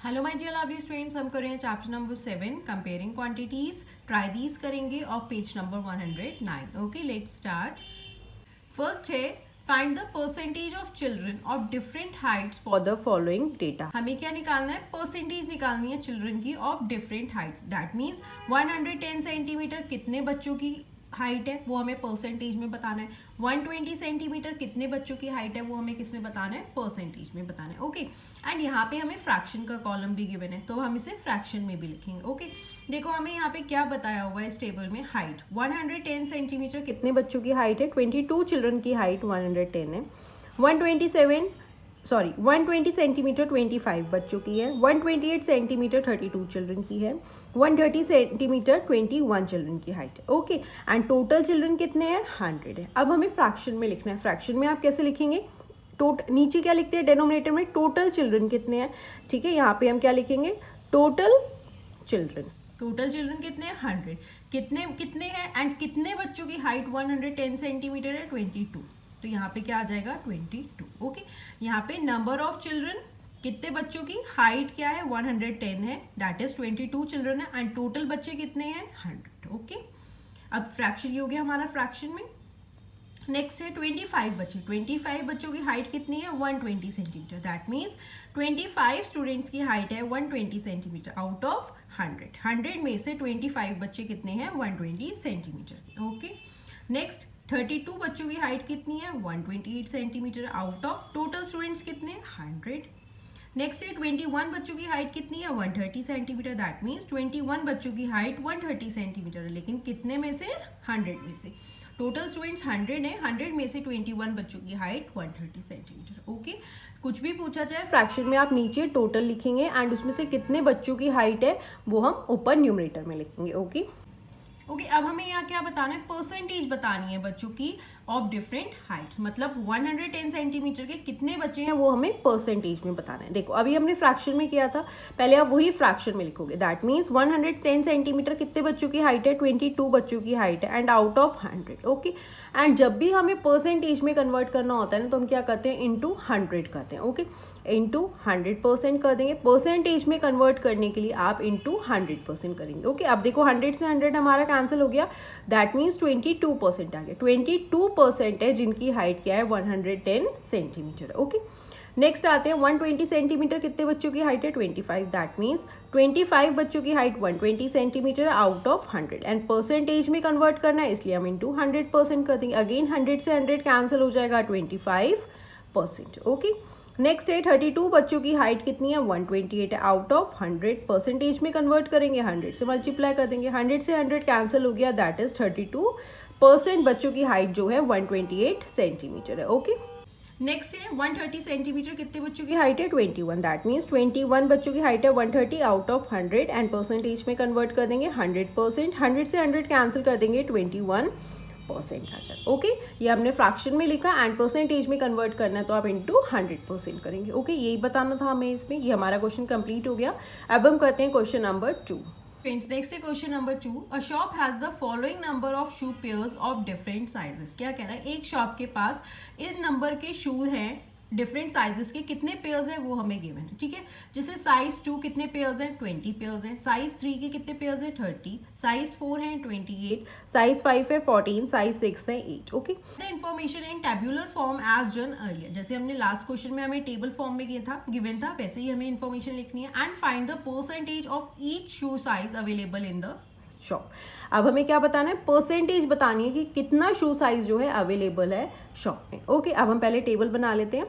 Hello my dear lovely students, हम कर रहे हैं chapter number 7 comparing quantities. Try these करेंगे of page number 109। Okay, let's start. First है find the percentage of children of different heights for the following data. हमें क्या निकालना है? परसेंटेज निकालनी है चिल्ड्रन की of different heights. That means 110 centimetre कितने बच्चों की हाइट है वो हमें परसेंटेज में बताना है। 120 सेंटीमीटर कितने बच्चों की हाइट है वो हमें किस में बताना है? परसेंटेज में बताना है। ओके, एंड यहाँ पे हमें फ्रैक्शन का कॉलम भी गिवन है तो हम इसे फ्रैक्शन में भी लिखेंगे। ओके, देखो हमें यहाँ पे क्या बताया हुआ है इस टेबल में। हाइट 110 सेंटीमीटर कितने बच्चों की हाइट है? 22 चिल्ड्रन की हाइट 110 है। 120 सेंटीमीटर 25 बच्चों की है। 128 सेंटीमीटर 32 चिल्ड्रन की है। 130 सेंटीमीटर 21 चिल्ड्रन की हाइट है। ओके, एंड टोटल चिल्ड्रन कितने हैं? 100 है। अब हमें फ्रैक्शन में लिखना है। फ्रैक्शन में आप कैसे लिखेंगे? नीचे क्या लिखते हैं? डेनोमिनेटर में टोटल चिल्ड्रन कितने हैं। ठीक है, यहाँ पे हम क्या लिखेंगे? टोटल चिल्ड्रन कितने हैं? 100। कितने कितने हैं एंड कितने बच्चों की हाइट 110 सेंटीमीटर है? 22। तो यहाँ पे क्या आ जाएगा? 22। ओके, यहाँ पे नंबर ऑफ चिल्ड्रन कितने बच्चों की हाइट क्या है? 110 है, दैट इज 22 चिल्ड्रन है, एंड टोटल बच्चे कितने हैं? 100। ओके, अब फ्रैक्शन ये हो गया हमारा फ्रैक्शन में। नेक्स्ट है 25 बच्चे। 25 बच्चों की हाइट कितनी है? 120 सेंटीमीटर। दैट मीन्स 25 स्टूडेंट्स की हाइट है 120 सेंटीमीटर आउट ऑफ 100। 100 में से 25 बच्चे कितने हैं? 120 सेंटीमीटर। ओके, नेक्स्ट 32 बच्चों की हाइट कितनी है? 128 centimetre out of total students कितने? 100। नेक्स्ट है 21 बच्चों की हाइट कितनी है? 130 सेंटीमीटर। दैट मीन्स 21 बच्चों की हाइट 130 सेंटीमीटर है, लेकिन कितने में से? 100 में से। टोटल स्टूडेंट्स 100 है, 100 में से 21 बच्चों की हाइट 130 सेंटीमीटर। ओके, कुछ भी पूछा जाए फ्रैक्शन में आप नीचे टोटल लिखेंगे एंड उसमें से कितने बच्चों की हाइट है वो हम ऊपर न्यूमरेटर में लिखेंगे। ओके, अब हमें यहाँ क्या बताना है? परसेंटेज बतानी है बच्चों की ऑफ डिफरेंट हाइट्स। मतलब 110 सेंटीमीटर के कितने बच्चे हैं वो हमें परसेंटेज में बताना है। देखो अभी हमने फ्रैक्शन में किया था, पहले आप वही फ्रैक्शन में लिखोगे। दैट मीन्स 110 सेंटीमीटर कितने बच्चों की हाइट है? 22 बच्चों की हाइट है, and out of 100। Okay, and जब भी हमें परसेंटेज में कन्वर्ट करना होता है ना तो हम क्या करते हैं? इंटू 100 करते हैं। ओके, इंटू 100% कर देंगे। परसेंटेज में कन्वर्ट करने के लिए आप इंटू 100% करेंगे। ओके, अब देखो 100 से 100 हमारा कैंसिल हो गया। दैट मीन्स 22% आ गया। 22% है जिनकी हाइट क्या है? 110 सेंटीमीटर। ओके, नेक्स्ट आते हैं 120 सेंटीमीटर कितने बच्चों की हाइट है? 25। दैट मीन्स 25 बच्चों की height 120 centimetre out of 100, and percentage में कन्वर्ट करना है इसलिए हम इंटू 100% कर देंगे। अगेन 100 से 100 कैंसिल हो जाएगा, 25%। ओके, नेक्स्ट है 32 बच्चों की हाइट कितनी है? 128 है आउट ऑफ 100। परसेंटेज में कन्वर्ट करेंगे, 100 से मल्टीप्लाई कर देंगे। 100 से 100 कैंसिल हो गया, दैट इज 32% बच्चों की हाइट जो है 128 सेंटीमीटर है। ओके, नेक्स्ट है 130 सेंटीमीटर कितने बच्चों की हाइट है? 21। दैट मीन्स 21 बच्चों की हाइट है 130 आउट ऑफ 100, एंड परसेंटेज में कन्वर्ट कर देंगे 100%। 100 से 100 कैंसिल कर देंगे, 21% आ जाए। ओके, ये हमने फ्रैक्शन में लिखा, एंड परसेंटेज में कन्वर्ट करना है तो आप इंटू 100% करेंगे। ओके, यही बताना था हमें इसमें। ये हमारा क्वेश्चन कंप्लीट हो गया। अब हम करते हैं क्वेश्चन नंबर 2। फ्रेंड्स, नेक्स्ट है question number 2। A shop has the following number of shoe pairs of different sizes. क्या कह रहा है? एक शॉप के पास इस नंबर के शू हैं डिफरेंट साइजेस के। कितने पेयर्स हैं वो हमें गिवन है। ठीक है, जैसे साइज 2 कितने पेयर्स हैं? 20 पेयर्स हैं। साइज 3 के कितने पेयर्स हैं? 30। साइज 4 है 28। साइज 5 है 14। साइज 6 है 8। Okay, the information in tabular form as done earlier. जैसे हमने लास्ट क्वेश्चन में हमें टेबल फॉर्म में किया था, गिवन था, वैसे ही हमें इन्फॉर्मेशन लिखनी है। And find the percentage of each shoe size available in the shop. अब हमें क्या बताना है? परसेंटेज बतानी है कि कितना शू साइज जो है अवेलेबल है शॉप में। ओके, अब हम पहले टेबल बना लेते हैं।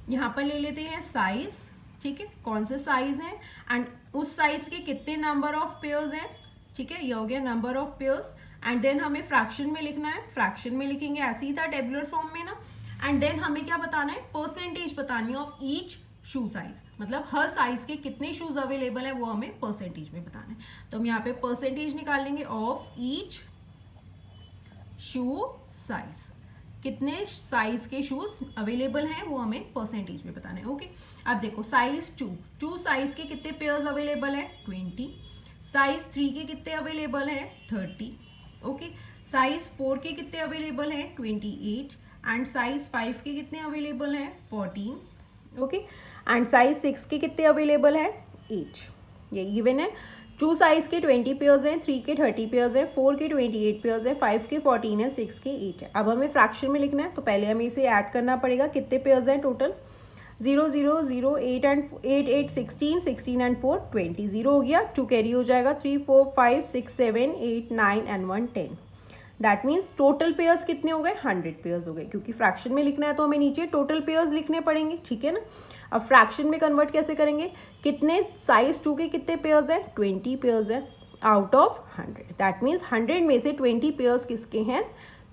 यहाँ पर ले लेते हैं साइज। ठीक है, कौन से साइज है एंड उस साइज के कितने नंबर ऑफ पेयर्स हैं। ठीक है, ये हो गया number of pairs. And then हमें फ्रैक्शन में लिखना है। फ्रैक्शन में लिखेंगे ऐसे ही था टेबुलर फॉर्म में ना। एंड देन हमें क्या बताना है? परसेंटेज बतानी है ऑफ ईच शू साइज। मतलब हर साइज के कितने शूज अवेलेबल है वो हमें परसेंटेज में बताना है। तो हम यहाँ पे परसेंटेज निकालेंगे ऑफ ईच शू साइज। कितने साइज के शूज अवेलेबल हैं वो हमें परसेंटेज में बताना है। ओके, अब देखो साइज 2 साइज के कितने पेयर्स अवेलेबल है? 20। साइज 3 के कितने अवेलेबल है? 30। ओके, साइज 4 के कितने अवेलेबल है? 28। एंड साइज 5 के कितने अवेलेबल है? 14। ओके, एंड साइज 6 के कितने अवेलेबल है? 8, ये गिवन है। 2 साइज के 20 पेयर्स हैं, 3 के 30 पेयर्स हैं, 4 के 28 पेयर्स हैं, 5 के 14 है, 6 के 8 है। अब हमें फ्रैक्शन में लिखना है, तो पहले हमें इसे ऐड करना पड़ेगा। कितने पेयर्स हैं टोटल? 0 0 0 8 एंड 8 8 16, 16 एंड 4 20, 0 हो गया, 2 कैरी हो जाएगा, 3 4 5 6 7 8 9 and 1 10। That means total pairs कितने हो गए? 100 पेयर्स हो गए, क्योंकि फ्रैक्शन में लिखना है तो हमें नीचे टोटल पेयर्स लिखने पड़ेंगे, ठीक है ना। अब फ्रैक्शन में कन्वर्ट कैसे करेंगे? कितने साइज 2 के कितने पेयर्स हैं? 20 पेयर्स हैं आउट ऑफ 100। दैट मीन्स 100 में से 20 पेयर्स किसके हैं?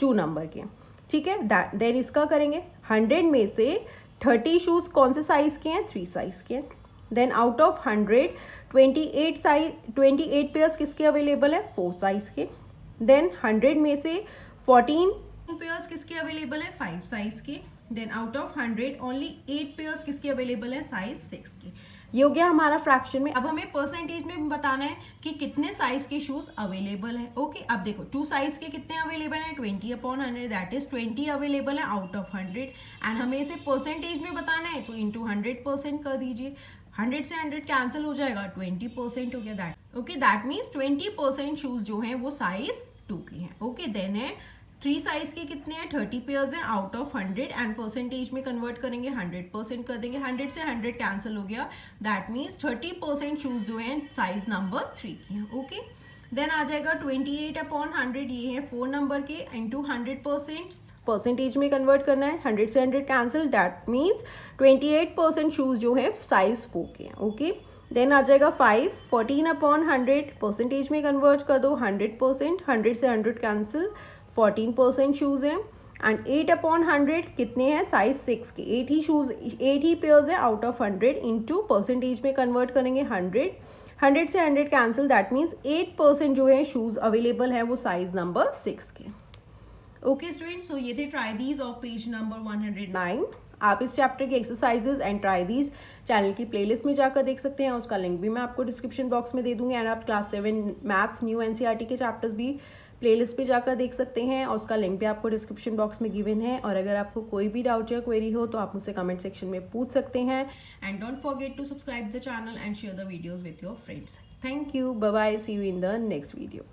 2 नंबर के, ठीक है। देन इसका करेंगे, 100 में से 30 शूज़ कौन से साइज़ के हैं? 3 साइज़ के हैं। देन आउट ऑफ 100 28 पेयर्स किसके अवेलेबल है? 4 साइज़ के। देन 100 में से 14 पेयर्स किसके अवेलेबल है? 5 साइज के। Then out of 100 only 8 pairs किसके अवेलेबल है? साइज 6 के। ये हो गया हमारा फ्रैक्शन में। अब हमें परसेंटेज में बताना है कि कितने साइज के शूज अवेलेबल है। ओके, अब देखो 2 साइज के कितने अवेलेबल है? 20/100, दैट इज 20 अवेलेबल है आउट ऑफ 100। एंड हमें इसे परसेंटेज में बताना है, तो इंटू 100% कर दीजिए। 100 से 100 कैंसिल हो जाएगा, 20% हो गया। That okay, that means 20% shoes जो है वो साइज 2 के हैं। ओके, देन है 3 साइज के कितने हैं? 30 पेयर्स हैं आउट ऑफ 100 एंड परसेंटेज में कन्वर्ट करेंगे, 100% कर देंगे। 100 से 100 कैंसिल हो गया, दैट मीन्स 30% शूज जो हैं साइज नंबर 3 के हैं। ओके, देन आ जाएगा 28/100, ये है 4 नंबर के, इंटू 100% परसेंटेज में कन्वर्ट करना है। 100 से 100 कैंसिल, दैट मीन्स 28% शूज जो है साइज 4 के हैं। ओके, देन आ जाएगा 5, 14/100 परसेंटेज में कन्वर्ट कर दो, 100%, 100 से 100 कैंसिल, 14% शूज़ हैं। एंड 8/100 कितने हैं? साइज 6 के, 8 ही शूज़, 8 ही पेयर्स है आउट ऑफ 100, इंटू परसेंटेज में कन्वर्ट करेंगे 100, 100 से 100 कैंसिल, दैट मीन्स 8% जो है शूज़ अवेलेबल है वो साइज नंबर 6 के। ओके स्टूडेंट्स, सो ये थे try these of page number 109। आप इस चैप्टर के exercises and try these channel की प्लेलिस्ट में जाकर देख सकते हैं, उसका लिंक भी मैं आपको डिस्क्रिप्शन बॉक्स में दे दूंगी। एंड आप क्लास 7 मैथ्स न्यू एनसीईआरटी के चैप्टर्स भी प्लेलिस्ट पे जाकर देख सकते हैं, और उसका लिंक भी आपको डिस्क्रिप्शन बॉक्स में गिवन है। और अगर आपको कोई भी डाउट या क्वेरी हो तो आप मुझसे कमेंट सेक्शन में पूछ सकते हैं। And don't forget to subscribe the channel and share the videos with your friends. Thank you, bye bye, see you in the next video.